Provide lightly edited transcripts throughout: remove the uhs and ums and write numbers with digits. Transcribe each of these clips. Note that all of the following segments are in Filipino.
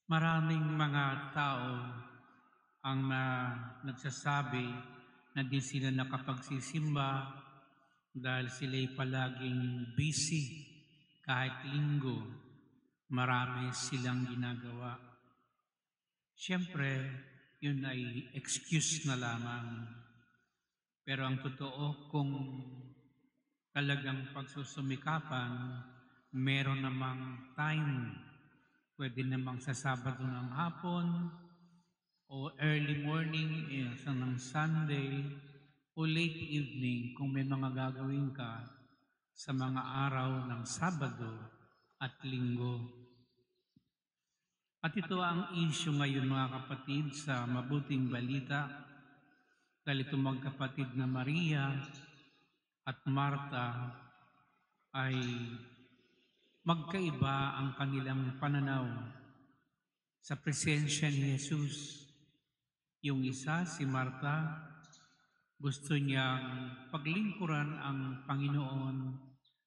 Maraming mga tao ang nagsasabi na di sila nakapagsisimba dahil sila'y palaging busy kahit linggo. Marami silang ginagawa. Siyempre, yun ay excuse na lamang. Pero ang totoo, kung talagang pagsusumikapan, meron namang time. Pwede namang sa Sabado ng hapon, o early morning ng Sunday, o late evening kung may mga gagawin ka sa mga araw ng Sabado at Linggo. At ito ang issue ngayon mga kapatid sa mabuting balita dahil itong magkapatid na Maria at Marta ay magkaiba ang kanilang pananaw sa presensya ni Jesus. Yung isa, si Marta, gusto niyang paglingkuran ang Panginoon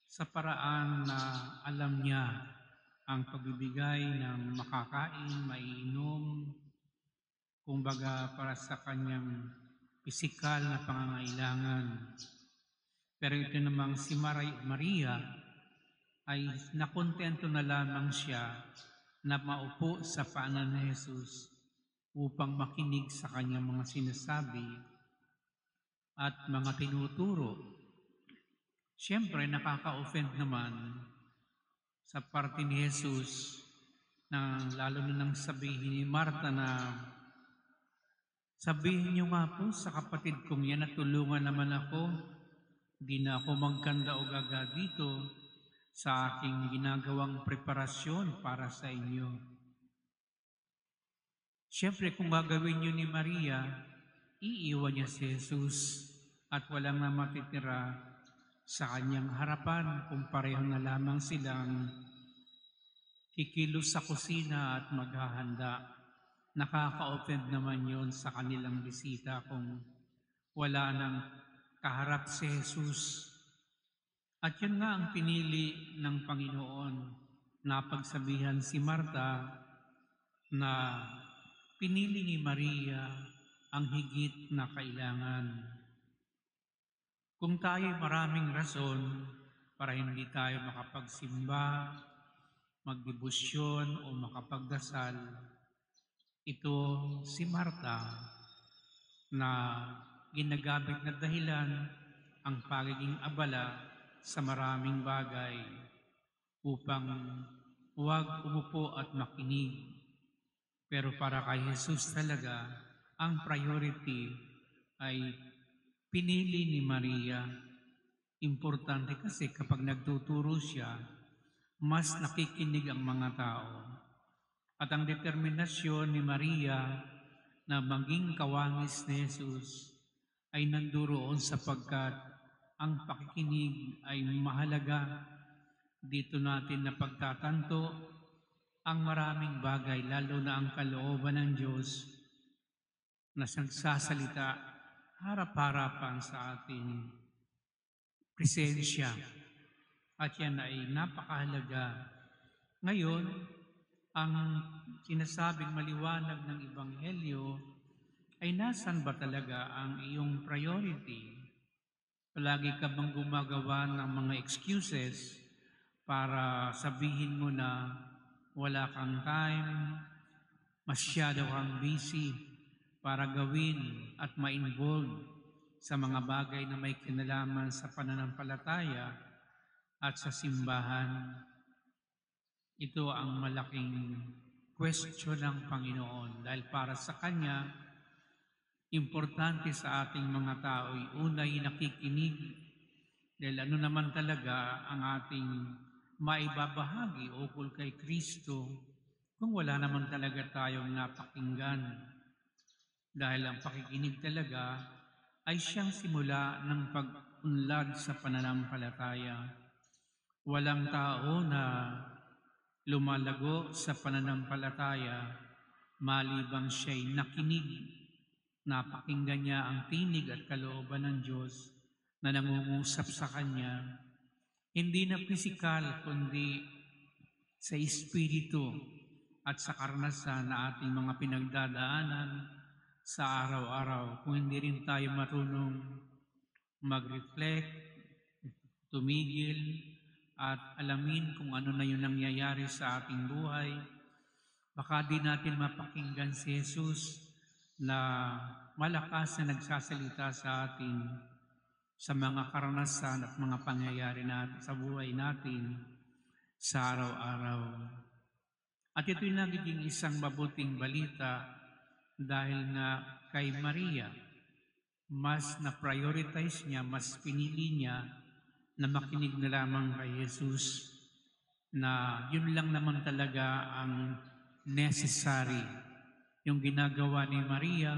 sa paraan na alam niya ang pagbibigay ng makakain, maiinom, kumbaga para sa kanyang pisikal na pangangailangan. Pero ito namang si Maria ay nakontento na lamang siya na maupo sa paanan ni Jesus upang makinig sa kanyang mga sinasabi at mga tinuturo. Siyempre, nakaka-offend naman sa parte ni Jesus na lalo na nang sabihin ni Marta na sabihin niyo nga po sa kapatid kong yan at tulungan naman ako, di na ako magkanda o gaga dito sa aking ginagawang preparasyon para sa inyo. Siyempre, kung gagawin niyo ni Maria, iiwan niya si Jesus at walang na matitira sa kanyang harapan kung pareho na lamang silang kikilos sa kusina at maghahanda. Nakaka-offend naman yon sa kanilang bisita kung wala nang kaharap si Jesus. At yun nga ang pinili ng Panginoon na pagsabihan si Marta na pinili ni Maria ang higit na kailangan. Kung tayo maraming rason para hindi tayo makapagsimba, magdebosyon o makapagdasal, ito si Marta na ginagamit na dahilan ang pagiging abala sa maraming bagay upang huwag umupo at makinig. Pero para kay Jesus talaga, ang priority ay pinili ni Maria. Importante kasi kapag nagtuturo siya, mas nakikinig ang mga tao. At ang determinasyon ni Maria na maging kawangis ni Jesus ay nanduroon sapagkat ang pakikinig ay mahalaga. Dito natin napagtatanto ang maraming bagay, lalo na ang kalooban ng Diyos na nagsasalita harap-harapan sa ating presensya. At yan ay napakahalaga. Ngayon, ang sinasabing maliwanag ng Ebanghelyo ay nasan ba talaga ang iyong priority? Palagi ka bang gumagawa ng mga excuses para sabihin mo na wala kang time, masyado kang busy para gawin at ma-involve sa mga bagay na may kinalaman sa pananampalataya at sa simbahan? Ito ang malaking question ng Panginoon dahil para sa Kanya, importante sa ating mga tao ay unay nakikinig dahil ano naman talaga ang ating maibabahagi ukol kay Kristo kung wala naman talaga tayong napakinggan. Dahil ang pakikinig talaga ay siyang simula ng pag-unlad sa pananampalataya. Walang tao na lumalago sa pananampalataya malibang siya'y nakinig, napakinggan niya ang tinig at kalooban ng Diyos na nangungusap sa Kanya, hindi na pisikal kundi sa Espiritu at sa karanasan na ating mga pinagdadaanan sa araw-araw. Kung hindi rin tayo marunong mag-reflect, tumigil, at alamin kung ano na yung nangyayari sa ating buhay, baka di natin mapakinggan si Jesus na malakas na nagsasalita sa atin sa mga karanasan at mga pangyayari natin sa buhay natin sa araw-araw. At ito'y nagiging isang mabuting balita dahil nga kay Maria, mas na-prioritize niya, mas pinili niya na makinig na lamang kay Jesus na yun lang naman talaga ang necessary. Yung ginagawa ni Maria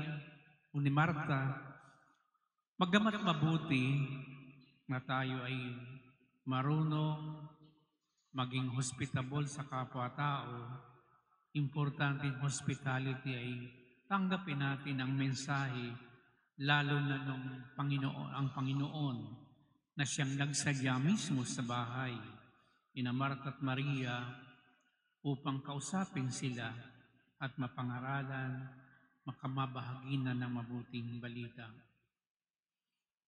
o ni Marta, bagamat mabuti na tayo ay marunong maging hospitable sa kapwa-tao, importanteng hospitality ay tanggapin natin ang mensahe, lalo na nung Panginoon na siyang nagsadya mismo sa bahay ni Marta at Maria upang kausapin sila at mapangaralan, makamabahagi na ng mabuting balita.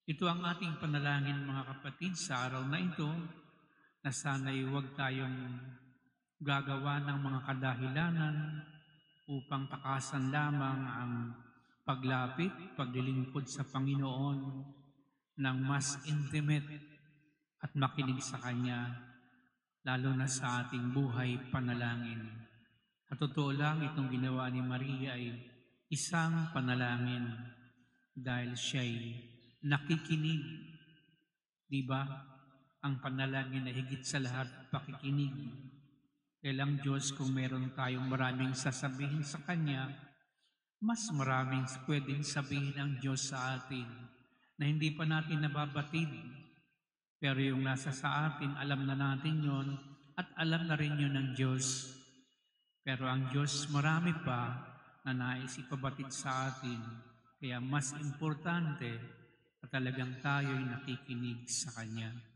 Ito ang ating panalangin mga kapatid sa araw na ito, na sana'y huwag tayong gagawa ng mga kadahilanan upang takasan lamang ang paglapit, paglilingkod sa Panginoon ng mas intimate at makinig sa Kanya, lalo na sa ating buhay panalangin. At totoo lang, itong ginawa ni Maria ay isang panalangin dahil siya'y nakikinig. Di ba? Ang panalangin na higit sa lahat, pakikinig. Dahil ang Diyos, kung meron tayong maraming sasabihin sa Kanya, mas maraming pwedeng sabihin ng Diyos sa atin na hindi pa natin nababatid. Pero yung nasa sa atin, alam na natin yon at alam na rin yun ng Diyos. Pero ang Diyos marami pa na nais ipabatid sa atin. Kaya mas importante na talagang tayo'y nakikinig sa Kanya.